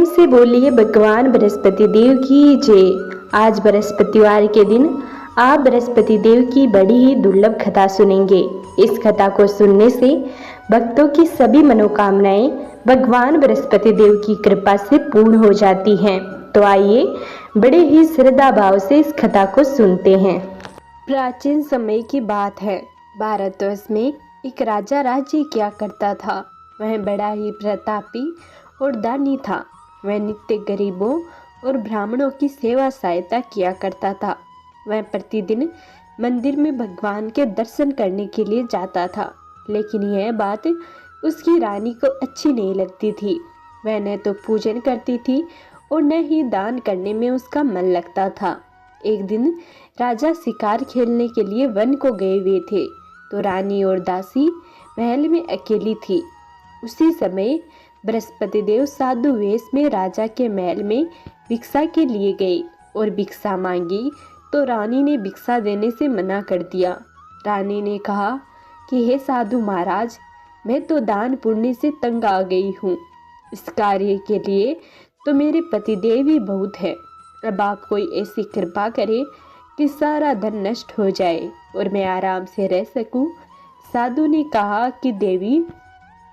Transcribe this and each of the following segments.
से बोलिए भगवान बृहस्पति देव की जय। आज बृहस्पतिवार के दिन आप बृहस्पति देव की बड़ी ही दुर्लभ कथा सुनेंगे। इस कथा को सुनने से भक्तों की सभी मनोकामनाएं भगवान बृहस्पति देव की कृपा से पूर्ण हो जाती हैं। तो आइए बड़े ही श्रद्धा भाव से इस कथा को सुनते हैं। प्राचीन समय की बात है। भारतवर्ष में एक राजा राज्य किया करता था। वह बड़ा ही प्रतापी और दानी था। वह नित्य गरीबों और ब्राह्मणों की सेवा सहायता किया करता था। वह प्रतिदिन मंदिर में भगवान के दर्शन करने के लिए जाता था, लेकिन यह बात उसकी रानी को अच्छी नहीं लगती थी। वह न तो पूजन करती थी और न ही दान करने में उसका मन लगता था। एक दिन राजा शिकार खेलने के लिए वन को गए हुए थे, तो रानी और दासी महल में अकेली थी। उसी समय बृहस्पति देव साधु वेश में राजा के महल में भिक्षा के लिए गए और भिक्षा मांगी, तो रानी ने भिक्षा देने से मना कर दिया। रानी ने कहा कि हे साधु महाराज, मैं तो दान पुण्य से तंग आ गई हूँ। इस कार्य के लिए तो मेरे पतिदेव ही बहुत है। अब आप कोई ऐसी कृपा करें कि सारा धन नष्ट हो जाए और मैं आराम से रह सकूं। साधु ने कहा कि देवी,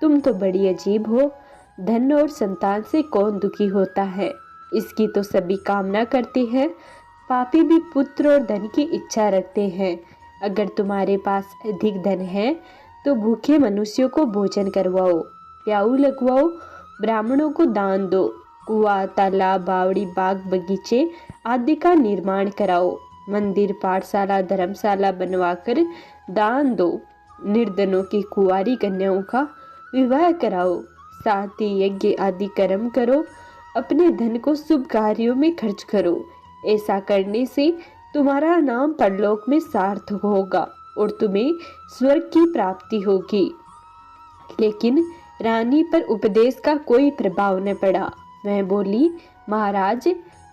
तुम तो बड़ी अजीब हो। धन और संतान से कौन दुखी होता है, इसकी तो सभी कामना करते हैं। पापी भी पुत्र और धन की इच्छा रखते हैं। अगर तुम्हारे पास अधिक धन है तो भूखे मनुष्यों को भोजन करवाओ, प्याऊ लगवाओ, ब्राह्मणों को दान दो, कुआं, तालाब, बावड़ी, बाग, बगीचे आदि का निर्माण कराओ, मंदिर, पाठशाला, धर्मशाला बनवाकर दान दो, निर्धनों की कुंवारी कन्याओं का विवाह कराओ, साथ ही यज्ञ आदि कर्म करो, अपने धन को शुभ कार्यों में खर्च करो। ऐसा करने से तुम्हारा नाम परलोक में सार्थक होगा और तुम्हें स्वर्ग की प्राप्ति होगी। लेकिन रानी पर उपदेश का कोई प्रभाव न पड़ा। वह बोली, महाराज,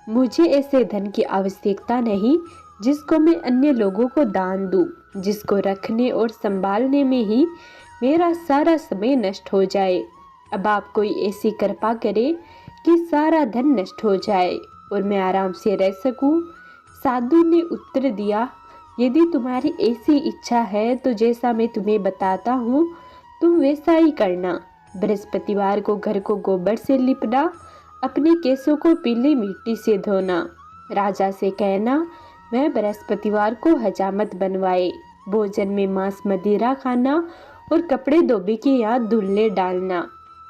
मुझे ऐसे धन की आवश्यकता नहीं जिसको मैं अन्य लोगों को दान दूं, जिसको रखने और संभालने में ही मेरा सारा समय नष्ट हो जाए। अब आप कोई ऐसी कृपा करें कि सारा धन नष्ट हो जाए और मैं आराम से रह सकूं। साधु ने उत्तर दिया, यदि तुम्हारी ऐसी इच्छा है तो जैसा मैं तुम्हें बताता हूँ तुम वैसा ही करना। बृहस्पतिवार को घर को गोबर से लिपना, अपने केसों को पीली मिट्टी से धोना, राजा से कहना वह बृहस्पतिवार को हजामत बनवाए, भोजन में मांस मदिरा खाना और कपड़े धोबी के यहाँ धुल्ले डालना।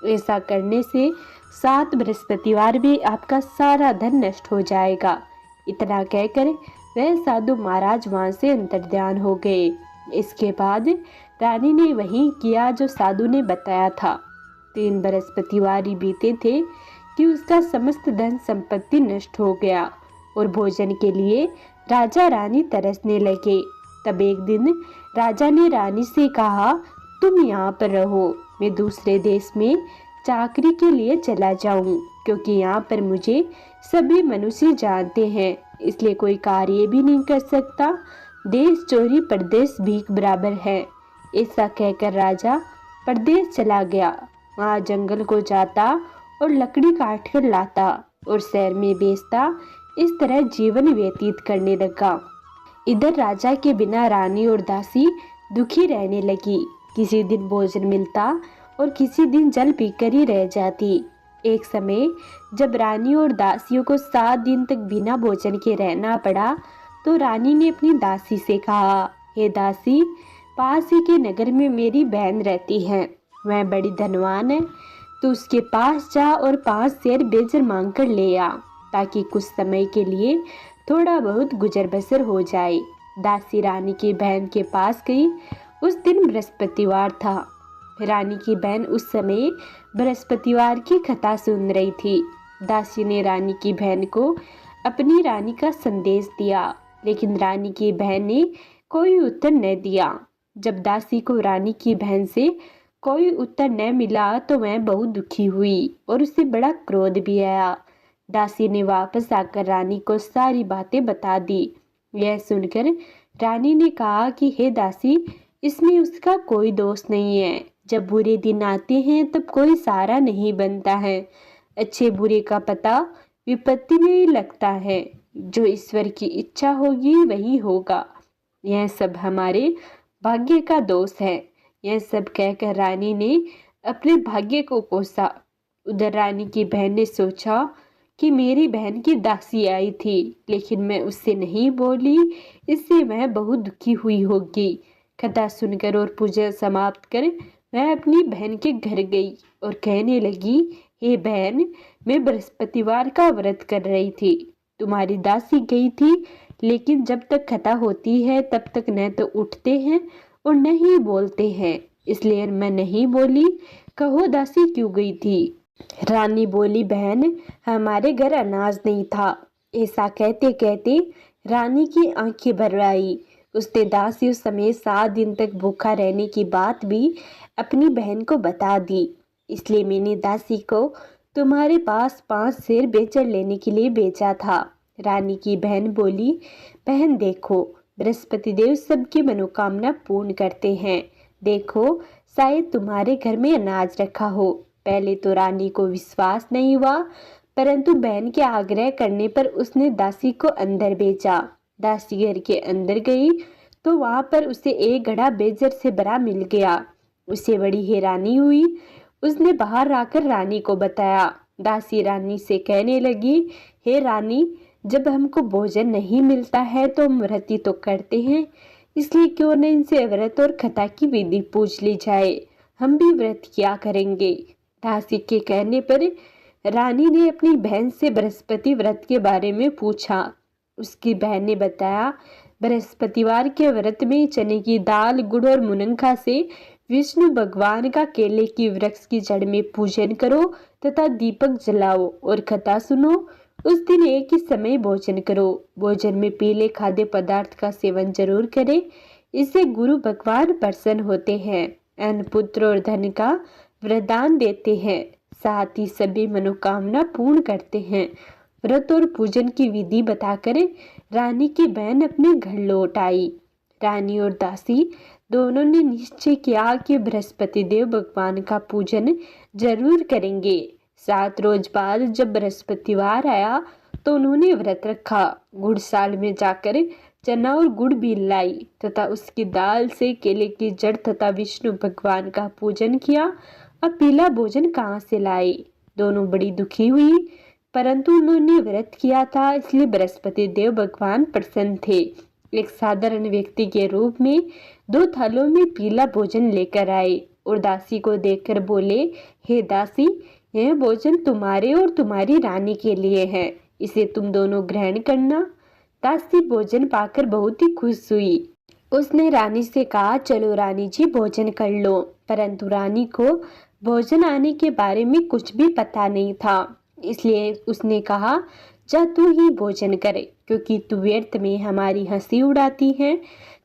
ऐसा करने से 7 बृहस्पतिवार भी आपका सारा धन नष्ट हो जाएगा। इतना कहकर वह साधु महाराज वहां से अंतर्ध्यान हो गए। इसके बाद रानी ने वही किया जो साधु ने बताया था। 3 बृहस्पतिवार ही बीते थे कि उसका समस्त धन संपत्ति नष्ट हो गया और भोजन के लिए राजा रानी तरसने लगे। तब एक दिन राजा ने रानी से कहा, तुम यहाँ पर रहो, मैं दूसरे देश में चाकरी के लिए चला जाऊं, क्योंकि यहाँ पर मुझे सभी मनुष्य जानते हैं, इसलिए कोई कार्य भी नहीं कर सकता। देश चोरी परदेश भीख बराबर है। ऐसा कहकर राजा परदेश चला गया। वहाँ जंगल को जाता और लकड़ी काट कर लाता और शहर में बेचता। इस तरह जीवन व्यतीत करने लगा। इधर राजा के बिना रानी और दासी दुखी रहने लगी। किसी दिन भोजन मिलता और किसी दिन जल पीकर ही रह जाती। एक समय जब रानी और दासियों को 7 दिन तक बिना भोजन के रहना पड़ा, तो रानी ने अपनी दासी से कहा, हे दासी, पास ही के नगर में मेरी बहन रहती है, वह बड़ी धनवान है, तो उसके पास जा और 5 शेर बेचर मांग कर ले आ, ताकि कुछ समय के लिए थोड़ा बहुत गुजर बसर हो जाए। दासी रानी की बहन के पास गई। उस दिन बृहस्पतिवार था। रानी की बहन उस समय बृहस्पतिवार की कथा सुन रही थी। दासी ने रानी की बहन को अपनी रानी का संदेश दिया, लेकिन रानी की बहन ने कोई उत्तर न दिया। जब दासी को रानी की बहन से कोई उत्तर न मिला तो वह बहुत दुखी हुई और उसे बड़ा क्रोध भी आया। दासी ने वापस आकर रानी को सारी बातें बता दी। यह सुनकर रानी ने कहा कि हे दासी, इसमें उसका कोई दोष नहीं है। जब बुरे दिन आते हैं तब कोई सहारा नहीं बनता है। अच्छे बुरे का पता विपत्ति में ही लगता है। जो ईश्वर की इच्छा होगी वही होगा। यह सब हमारे भाग्य का दोष है। यह सब कहकर रानी ने अपने भाग्य को कोसा। उधर रानी की बहन ने सोचा कि मेरी बहन की दासी आई थी, लेकिन मैं उससे नहीं बोली, इससे वह बहुत दुखी हुई होगी। कथा सुनकर और पूजा समाप्त कर वह अपनी बहन के घर गई और कहने लगी, हे बहन, मैं बृहस्पतिवार का व्रत कर रही थी। तुम्हारी दासी गई थी, लेकिन जब तक कथा होती है तब तक न तो उठते हैं और न ही बोलते हैं, इसलिए मैं नहीं बोली। कहो दासी क्यों गई थी? रानी बोली, बहन, हमारे घर अनाज नहीं था। ऐसा कहते कहते रानी की आंखें भर आई। उसने दासियों समेत 7 दिन तक भूखा रहने की बात भी अपनी बहन को बता दी। इसलिए मैंने दासी को तुम्हारे पास 5 सेर बेचर लेने के लिए भेजा था। रानी की बहन बोली, बहन देखो, बृहस्पति देव सबकी मनोकामना पूर्ण करते हैं। देखो, शायद तुम्हारे घर में अनाज रखा हो। पहले तो रानी को विश्वास नहीं हुआ, परंतु बहन के आग्रह करने पर उसने दासी को अंदर भेजा। दासी घर के अंदर गई तो वहां पर उसे एक घड़ा बेजर से भरा मिल गया। उसे बड़ी हैरानी हुई। उसने बाहर आकर रानी को बताया। दासी रानी से कहने लगी, हे रानी, जब हमको भोजन नहीं मिलता है तो हम व्रत ही तो करते हैं, इसलिए क्यों न इनसे व्रत और कथा की विधि पूछ ली जाए। हम भी व्रत किया करेंगे। दासी के कहने पर रानी ने अपनी बहन से बृहस्पति व्रत के बारे में पूछा। उसकी बहन ने बताया, बृहस्पतिवार के व्रत में चने की दाल, गुड़ और मुनंखा से विष्णु भगवान का केले की वृक्ष की जड़ में पूजन करो तथा दीपक जलाओ और कथा सुनो। उस दिन एक ही समय भोजन करो। भोजन में पीले खाद्य पदार्थ का सेवन जरूर करें, इससे गुरु भगवान प्रसन्न होते हैं, अन्न, पुत्र और धन का वरदान देते हैं, साथ ही सभी मनोकामना पूर्ण करते हैं। व्रत और पूजन की विधि बताकर रानी की बहन अपने घर लौट आई। रानी और दासी दोनों ने निश्चय किया कि बृहस्पति देव भगवान का पूजन जरूर करेंगे। 7 रोज बाद जब बृहस्पतिवार आया तो उन्होंने व्रत रखा। गुड़साल में जाकर चना और गुड़ भी लाई तथा उसकी दाल से केले की जड़ तथा विष्णु भगवान का पूजन किया। अब पीला भोजन कहाँ से लाए? दोनों बड़ी दुखी हुई, परंतु उन्होंने व्रत किया था, इसलिए बृहस्पति देव भगवान प्रसन्न थे। एक साधारण व्यक्ति के रूप में 2 थालों में पीला भोजन लेकर आए और दासी को देखकर बोले, हे दासी, यह भोजन तुम्हारे और तुम्हारी रानी के लिए है, इसे तुम दोनों ग्रहण करना। दासी भोजन पाकर बहुत ही खुश हुई। उसने रानी से कहा, चलो रानी जी, भोजन कर लो। परंतु रानी को भोजन आने के बारे में कुछ भी पता नहीं था, इसलिए उसने कहा, जा तू ही भोजन करे, क्योंकि तू व्यर्थ में हमारी हंसी उड़ाती है।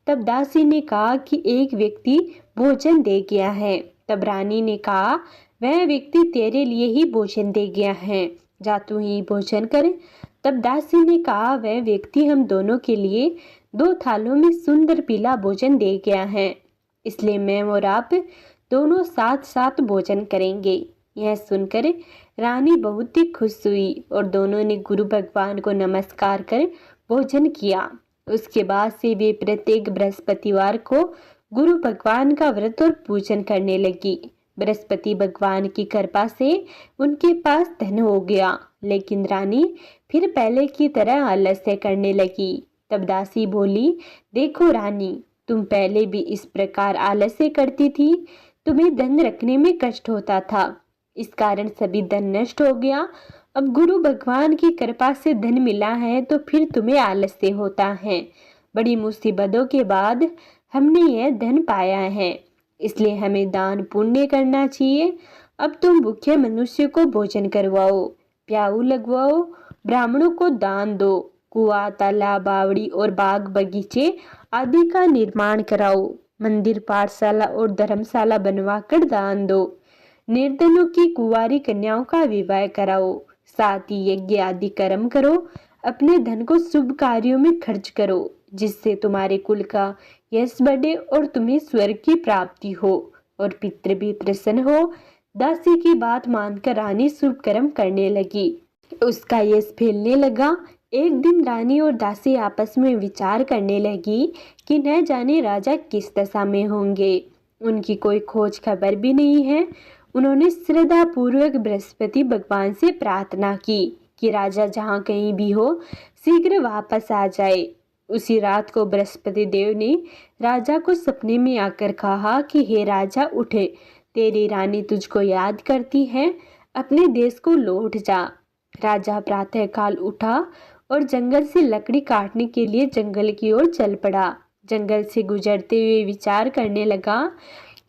तब दासी ने कहा कि एक व्यक्ति भोजन दे गया है। तब रानी ने कहा, वह व्यक्ति तेरे लिए ही भोजन दे गया है, जा तू ही भोजन करे। तब दासी ने कहा, वह व्यक्ति हम दोनों के लिए 2 थालों में सुंदर पीला भोजन दे गया है, इसलिए मैं और आप दोनों साथ साथ भोजन करेंगे। यह सुनकर रानी बहुत ही खुश हुई और दोनों ने गुरु भगवान को नमस्कार कर भोजन किया। उसके बाद से वे प्रत्येक बृहस्पतिवार को गुरु भगवान का व्रत और पूजन करने लगी। बृहस्पति भगवान की कृपा से उनके पास धन हो गया, लेकिन रानी फिर पहले की तरह आलस्य करने लगी। तब दासी बोली, देखो रानी, तुम पहले भी इस प्रकार आलस्य करती थी, तुम्हें धन रखने में कष्ट होता था, इस कारण सभी धन नष्ट हो गया। अब गुरु भगवान की कृपा से धन मिला है तो फिर तुम्हें आलस्य होता है। बड़ी मुसीबतों के बाद हमने यह धन पाया है, इसलिए हमें दान पुण्य करना चाहिए। अब तुम भूखे मनुष्य को भोजन करवाओ, प्याऊ लगवाओ, ब्राह्मणों को दान दो, कुआं, तालाब, बावड़ी और बाग बगीचे आदि का निर्माण कराओ, मंदिर, पाठशाला और धर्मशाला बनवाकर दान दो, निर्धनों की कुंवारी कन्याओं का विवाह कराओ, साथ ही यज्ञ आदि कर्म करो, अपने धन को शुभ कार्यों में खर्च करो, जिससे तुम्हारे कुल का यश बढ़े और तुम्हें स्वर्ग की प्राप्ति हो और पितृ भी प्रसन्न हो। दासी की बात मानकर रानी शुभ कर्म करने लगी। उसका यश फैलने लगा। एक दिन रानी और दासी आपस में विचार करने लगी कि न जाने राजा किस दशा में होंगे। उनकी कोई खोज खबर भी नहीं है। उन्होंने श्रद्धा पूर्वक बृहस्पति भगवान से प्रार्थना की कि राजा जहाँ कहीं भी हो शीघ्र वापस आ जाए। उसी रात को बृहस्पति देव ने राजा को सपने में आकर कहा कि हे राजा उठे, तेरी रानी तुझको याद करती है, अपने देश को लौट जा। राजा प्रातःकाल उठा और जंगल से लकड़ी काटने के लिए जंगल की ओर चल पड़ा। जंगल से गुजरते हुए विचार करने लगा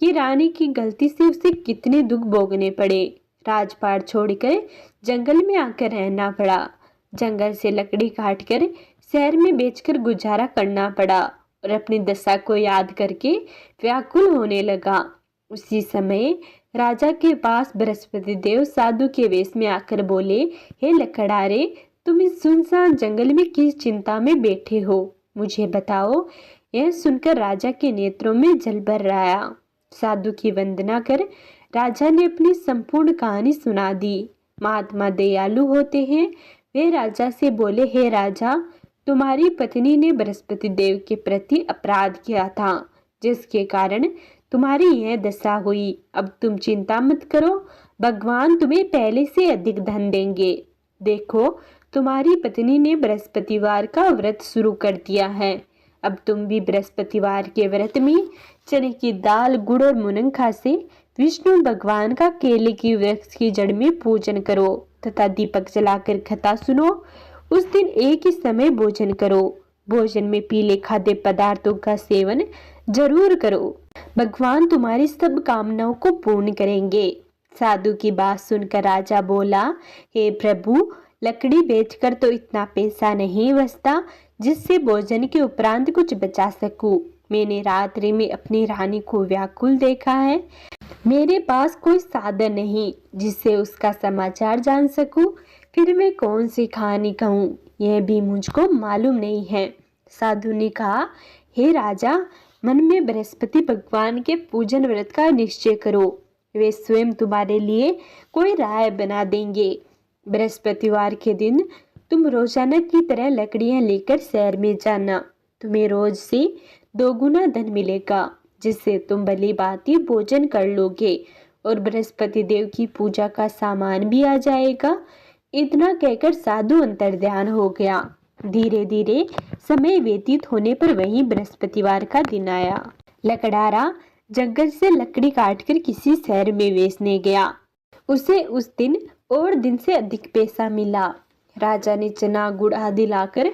कि रानी की गलती से उसे कितने दुख भोगने पड़े। राजपाट छोड़कर जंगल में आकर रहना पड़ा। जंगल से लकड़ी काटकर शहर में बेचकर गुजारा करना पड़ा और अपनी दशा को याद करके व्याकुल होने लगा। उसी समय राजा के पास बृहस्पति देव साधु के वेश में आकर बोले, हे लकड़ारे, तुम इस सुनसान जंगल में किस चिंता में बैठे हो, मुझे बताओ। यह सुनकर राजा के नेत्रों में जल भर आया। साधु की वंदना कर राजा ने अपनी संपूर्ण कहानी सुना दी। महात्मा दयालु होते हैं। वे राजा से बोले, हे राजा, तुम्हारी पत्नी ने बृहस्पति देव के प्रति अपराध किया था, जिसके कारण तुम्हारी यह दशा हुई। अब तुम चिंता मत करो, भगवान तुम्हें पहले से अधिक धन देंगे। देखो, तुम्हारी पत्नी ने बृहस्पतिवार का व्रत शुरू कर दिया है। अब तुम भी बृहस्पतिवार के व्रत में चने की दाल, गुड़ और मुनंखा से विष्णु भगवान का केले की वृक्ष की जड़ में पूजन करो तथा दीपक जलाकर कथा सुनो। उस दिन एक ही समय भोजन करो। भोजन में पीले खाद्य पदार्थों का सेवन जरूर करो। भगवान तुम्हारी सब कामनाओं को पूर्ण करेंगे। साधु की बात सुनकर राजा बोला, हे प्रभु, लकड़ी बेचकर तो इतना पैसा नहीं बचता जिससे भोजन के उपरांत कुछ बचा सकूं। मैंने रात्रि में अपनी रानी को व्याकुल देखा है। मेरे पास कोई साधन नहीं जिससे उसका समाचार जान सकूं। फिर मैं कौन सी कहानी कहूँ, यह भी मुझको मालूम नहीं है। साधु ने कहा, हे राजा, मन में बृहस्पति भगवान के पूजन व्रत का निश्चय करो। वे स्वयं तुम्हारे लिए कोई राय बना देंगे। बृहस्पतिवार के दिन तुम रोजाना की तरह लकड़ियां लेकर शहर में जाना। तुम्हें रोज से 2 गुना धन मिलेगा, जिससे तुम भली भांति भोजन कर लोगे और बृहस्पति देव की पूजा का सामान भी आ जाएगा। इतना कहकर साधु अंतर्ध्यान हो गया। धीरे धीरे समय व्यतीत होने पर वही बृहस्पतिवार का दिन आया। लकड़ारा जंगल से लकड़ी काटकर किसी शहर में बेचने गया। उसे उस दिन और दिन से अधिक पैसा मिला। राजा ने चना, गुड़ आदि लाकर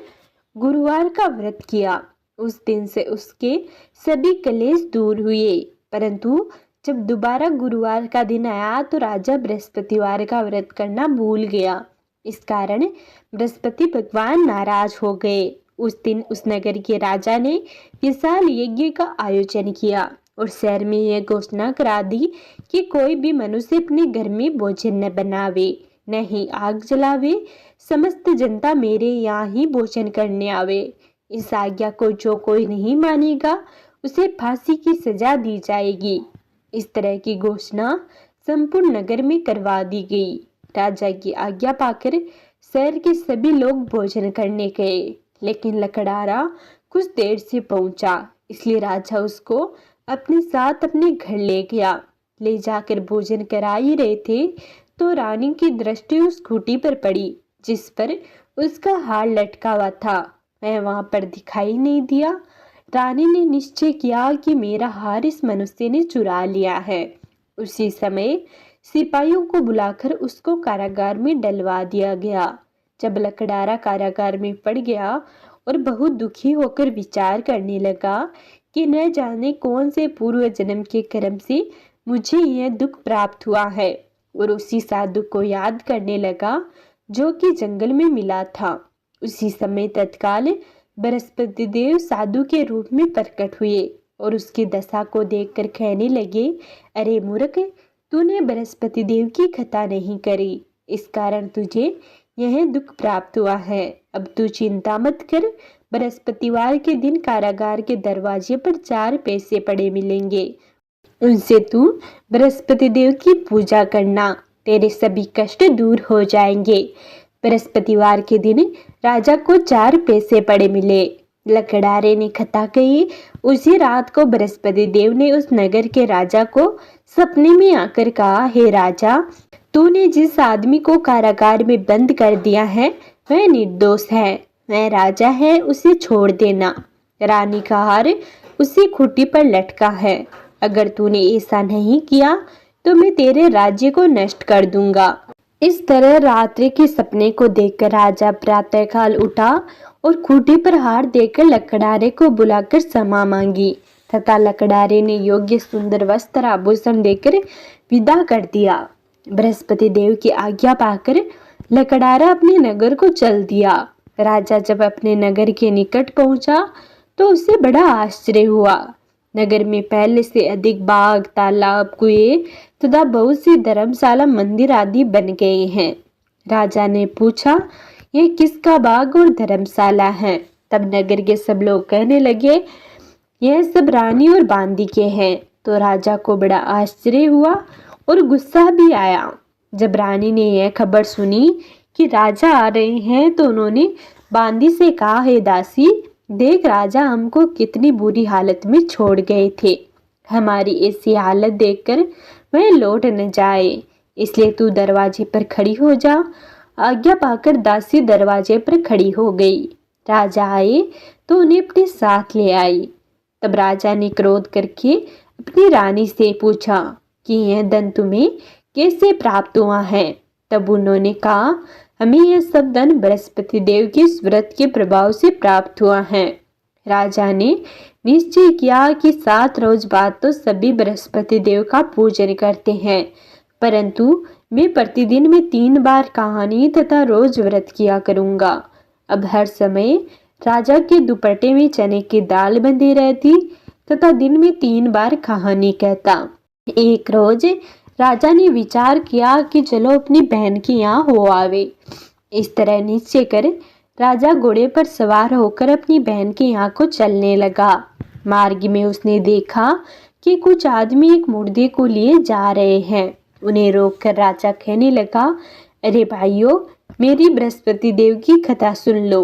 गुरुवार का व्रत किया। उस दिन से उसके सभी कलेश दूर हुए। परंतु जब दोबारा गुरुवार का दिन आया तो राजा बृहस्पतिवार का व्रत करना भूल गया। इस कारण बृहस्पति भगवान नाराज हो गए। उस दिन उस नगर के राजा ने विशाल यज्ञ का आयोजन किया और शहर में यह घोषणा करा दी कि कोई भी मनुष्य अपने घर में भोजन न बनावे, न ही आग जलावे। समस्त जनता मेरे यहाँ ही भोजन करने आवे। इस आज्ञा को जो कोई नहीं मानेगा उसे फांसी की सजा दी जाएगी। इस तरह की घोषणा संपूर्ण नगर में करवा दी गई। राजा की आज्ञा पाकर शहर के सभी लोग भोजन करने गए, लेकिन लकड़ारा कुछ देर से पहुंचा, इसलिए राजा उसको अपने साथ अपने घर ले गया। ले जाकर भोजन करा ही रहे थे तो रानी की दृष्टि उस खूंटी पर पड़ी जिस पर उसका हार लटका हुआ था। वह वहां पर दिखाई नहीं दिया। रानी ने निश्चय किया कि मेरा हार इस मनुष्य ने चुरा लिया है। उसी समय सिपाहियों को बुलाकर उसको कारागार में डलवा दिया गया। जब लकड़ारा कारागार में पड़ गया और बहुत दुखी होकर विचार करने लगा कि न जाने कौन से पूर्व जन्म के कर्म से मुझे यह दुख प्राप्त हुआ है, और उसी साधु को याद करने लगा जो कि जंगल में मिला था। उसी समय तत्काल बृहस्पति देव साधु के रूप में प्रकट हुए और उसकी दशा को देखकर कहने लगे, अरे मूर्ख, तूने बृहस्पति देव की कथा नहीं करी, इस कारण तुझे यह दुख प्राप्त हुआ है। अब तू चिंता मत कर, बृहस्पतिवार के दिन कारागार के दरवाजे पर 4 पैसे पड़े मिलेंगे। उनसे तू बृहस्पति देव की पूजा करना, तेरे सभी कष्ट दूर हो जाएंगे। बृहस्पतिवार के दिन राजा को 4 पैसे पड़े मिले। लकड़ारे ने कथा कही। उसी रात को बृहस्पति देव ने उस नगर के राजा को सपने में आकर कहा, हे राजा, तूने जिस आदमी को कारागार में बंद कर दिया है वह निर्दोष है, वह राजा है, उसे छोड़ देना। रानी का हार उसी खूंटी पर लटका है। अगर तूने ऐसा नहीं किया तो मैं तेरे राज्य को नष्ट कर दूंगा। इस तरह रात्रि के सपने को देखकर राजा प्रातःकाल उठा और खूंटी पर हार देकर लकड़ारे को बुलाकर क्षमा मांगी तथा लकड़ारे ने योग्य सुंदर वस्त्र आभूषण देकर विदा कर दिया। बृहस्पति देव की आज्ञा पाकर लकड़ारा अपने नगर को चल दिया। राजा जब अपने नगर के निकट पहुंचा तो उसे बड़ा आश्चर्य हुआ। नगर में पहले से अधिक बाग, तालाब, कुएं तथा बहुत सी धर्मशाला, मंदिर आदि बन गए हैं। राजा ने पूछा, यह किसका बाग और धर्मशाला है? तब नगर के सब लोग कहने लगे, यह सब रानी और बांदी के हैं। तो राजा को बड़ा आश्चर्य हुआ और गुस्सा भी आया। जब रानी ने यह खबर सुनी कि राजा आ रहे हैं तो उन्होंने बांदी से कहा, हे दासी, देख राजा हमको कितनी बुरी हालत में छोड़ गए थे। हमारी ऐसी हालत देखकर वह लौट न जाए, इसलिए तू दरवाजे पर खड़ी हो जा। आज्ञा पाकर दासी दरवाजे पर खड़ी हो गई। राजा आए तो उन्हें अपने साथ ले आई। तब राजा ने क्रोध करके अपनी रानी से पूछा कि यह धन तुम्हें कैसे प्राप्त हुआ है? तब उन्होंने कहा, हमें यह सब धन बृहस्पति देव के व्रत के प्रभाव से प्राप्त हुआ है। राजा ने निश्चय किया कि 7 रोज बाद तो सभी बृहस्पति देव का पूजन करते हैं, परंतु मैं प्रतिदिन में 3 बार कहानी तथा रोज व्रत किया करूंगा। अब हर समय राजा के दुपट्टे में चने की दाल बंधी रहती तथा दिन में 3 बार कहानी कहता। एक रोज राजा ने विचार किया कि चलो अपनी बहन के यहाँ हो आवे। इस तरह निश्चय कर राजा घोड़े पर सवार होकर अपनी बहन के यहाँ को चलने लगा। मार्ग में उसने देखा कि कुछ आदमी एक मुर्दे को लिए जा रहे हैं। उन्हें रोककर राजा कहने लगा, अरे भाइयों, मेरी बृहस्पति देव की कथा सुन लो।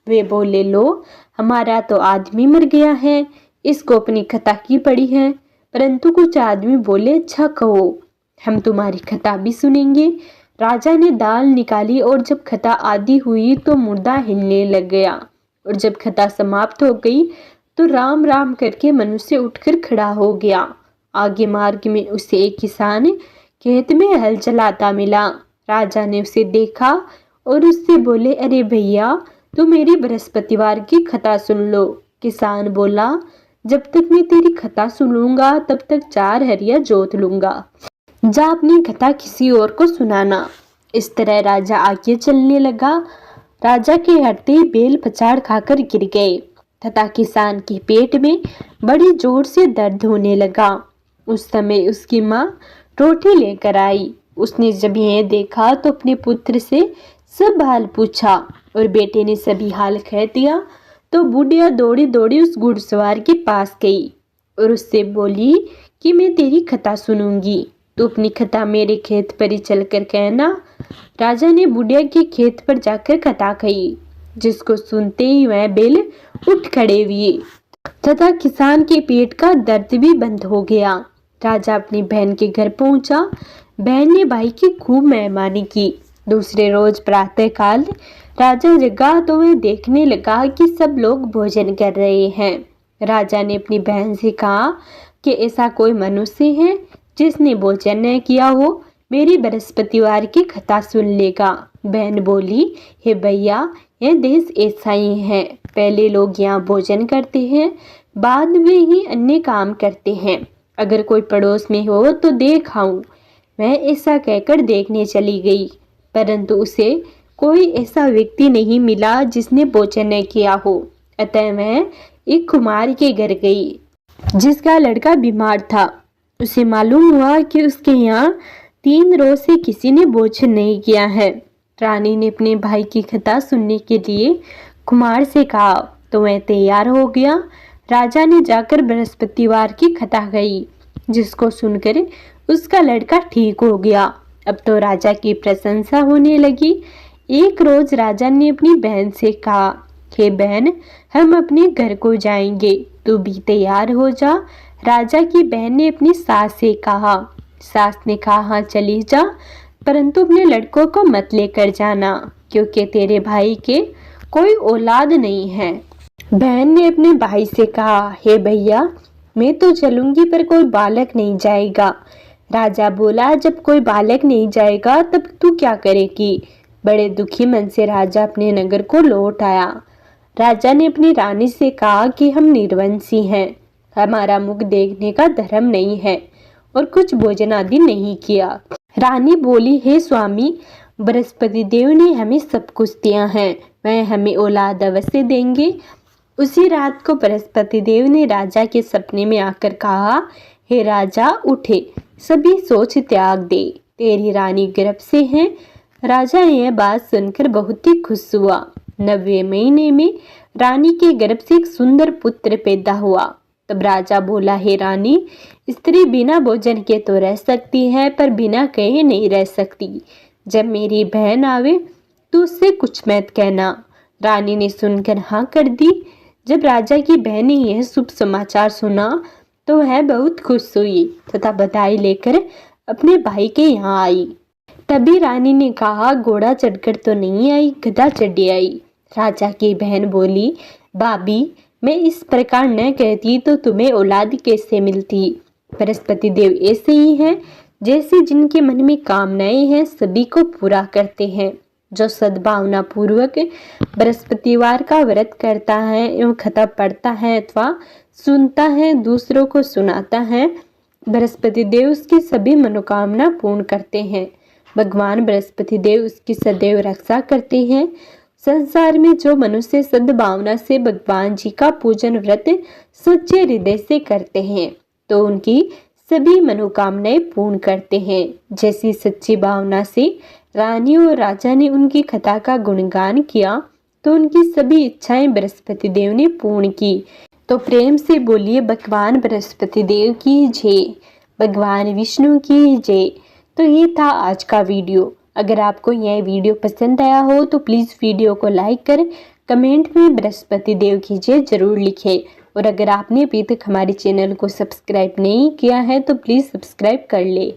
वे बोले, लो, हमारा तो आदमी मर गया है, इसको अपनी कथा की पड़ी है। परंतु कुछ आदमी बोले, अच्छा कहो, हम तुम्हारी कथा भी सुनेंगे। राजा ने दाल निकाली और जब कथा आदि हुई तो मुर्दा हिलने लग गया, और जब कथा समाप्त हो गई तो राम राम करके मनुष्य उठकर खड़ा हो गया। आगे मार्ग में उसे एक किसान खेत में हल चलाता मिला। राजा ने उसे देखा और उससे बोले, अरे भैया, तू मेरी बृहस्पतिवार की कथा सुन लो। किसान बोला, जब तक मैं तेरी कथा सुनूंगा तब तक 4 हरिया जोत लूंगा, जा अपनी कथा किसी और को सुनाना। इस तरह राजा आगे चलने लगा। राजा के हटते ही बेल पछाड़ खाकर गिर गए तथा किसान के पेट में बड़ी जोर से दर्द होने लगा। उस समय उसकी माँ रोटी लेकर आई। उसने जब यह देखा तो अपने पुत्र से सब हाल पूछा और बेटे ने सभी हाल कह दिया। तो बुढ़िया दौड़ी दौड़ी उस घुड़सवार के पास गई और उससे बोली कि मैं तेरी कथा सुनूंगी, तो अपनी कथा मेरे खेत पर ही चलकर कहना। राजा ने बुढ़िया के खेत पर जाकर कथा कही, जिसको सुनते ही वह बैल उठ खड़े हुए तथा किसान के पेट का दर्द भी बंद हो गया। राजा अपनी बहन के घर पहुंचा। बहन ने भाई की खूब मेहमानी की। दूसरे रोज प्रातःकाल राजा जगा तो वह देखने लगा कि सब लोग भोजन कर रहे हैं। राजा ने अपनी बहन से कहा कि ऐसा कोई मनुष्य है जिसने भोजन न किया हो, मेरी बृहस्पतिवार की कथा सुन लेगा। बहन बोली, हे भैया, यह देश ऐसा ही है, पहले लोग यहाँ भोजन करते हैं, बाद में ही अन्य काम करते हैं। अगर कोई पड़ोस में हो तो देख आऊं। वह ऐसा कहकर देखने चली गई, परंतु उसे कोई ऐसा व्यक्ति नहीं मिला जिसने भोजन न किया हो। अतः वह एक कुमार के घर गई जिसका लड़का बीमार था। उसे मालूम हुआ कि उसके यहाँ 3 रोज से किसी ने भोजन नहीं किया है। रानी ने अपने भाई की कथा सुनने के लिए कुमार से कहा, तो वह तैयार हो गया। राजा ने जाकर बृहस्पतिवार की कथा कही। जिसको सुनकर उसका लड़का ठीक हो गया। अब तो राजा की प्रशंसा होने लगी। एक रोज राजा ने अपनी बहन से कहा, हे बहन, हम अपने घर को जाएंगे, तू भी तैयार हो जा। राजा की बहन ने अपनी सास से कहा। सास ने कहा, हाँ चली जा, परंतु अपने लड़कों को मत लेकर जाना, क्योंकि तेरे भाई के कोई औलाद नहीं है। बहन ने अपने भाई से कहा, हे भैया, मैं तो चलूंगी पर कोई बालक नहीं जाएगा। राजा बोला, जब कोई बालक नहीं जाएगा तब तू क्या करेगी? बड़े दुखी मन से राजा अपने नगर को लौट आया। राजा ने अपनी रानी से कहा कि हम निर्वंशी हैं, हमारा मुख देखने का धर्म नहीं है और कुछ भोजन आदि नहीं किया। रानी बोली, हे स्वामी, बृहस्पति देव ने हमें सब कुछ दिया है, वह हमें औलाद अवश्य देंगे। उसी रात को बृहस्पति देव ने राजा के सपने में आकर कहा, हे राजा, उठे, सभी सोच त्याग दे, तेरी रानी गर्भ से है। राजा यह बात सुनकर बहुत ही खुश हुआ। 9वें महीने में रानी के गर्भ से एक सुंदर पुत्र पैदा हुआ। तब राजा बोला, हे रानी, स्त्री बिना भोजन के तो रह सकती है, पर बिना कहे नहीं रह सकती। जब मेरी बहन आवे तो उससे कुछ मत कहना। रानी ने सुनकर हाँ कर दी। जब राजा की बहन ने यह शुभ समाचार सुना तो वह बहुत खुश हुई तथा बधाई लेकर अपने भाई के यहाँ आई। तभी रानी ने कहा, घोड़ा चढ़कर तो नहीं आई, गधा चढ़ी आई। राजा की बहन बोली, भाभी, मैं इस प्रकार न कहती तो तुम्हें औलाद कैसे मिलती? बृहस्पति देव ऐसे ही हैं, जैसे जिनके मन में कामनाएं हैं सभी को पूरा करते हैं। जो सद्भावना पूर्वक बृहस्पतिवार का व्रत करता है एवं कथा पढ़ता है अथवा सुनता है, दूसरों को सुनाता है, बृहस्पति देव उसकी सभी मनोकामना पूर्ण करते हैं। भगवान बृहस्पति देव उसकी सदैव रक्षा करते हैं। संसार में जो मनुष्य सद्भावना से भगवान जी का पूजन व्रत सच्चे हृदय से करते हैं तो उनकी सभी मनोकामनाएं पूर्ण करते हैं। जैसी सच्ची भावना से रानी और राजा ने उनकी कथा का गुणगान किया तो उनकी सभी इच्छाएं बृहस्पति देव ने पूर्ण की। तो प्रेम से बोलिए, भगवान बृहस्पति देव की जय, भगवान विष्णु की जय। तो ये था आज का वीडियो। अगर आपको यह वीडियो पसंद आया हो तो प्लीज़ वीडियो को लाइक कर कमेंट में बृहस्पति देव की जय जरूर लिखें। और अगर आपने अभी तक हमारे चैनल को सब्सक्राइब नहीं किया है तो प्लीज़ सब्सक्राइब कर ले।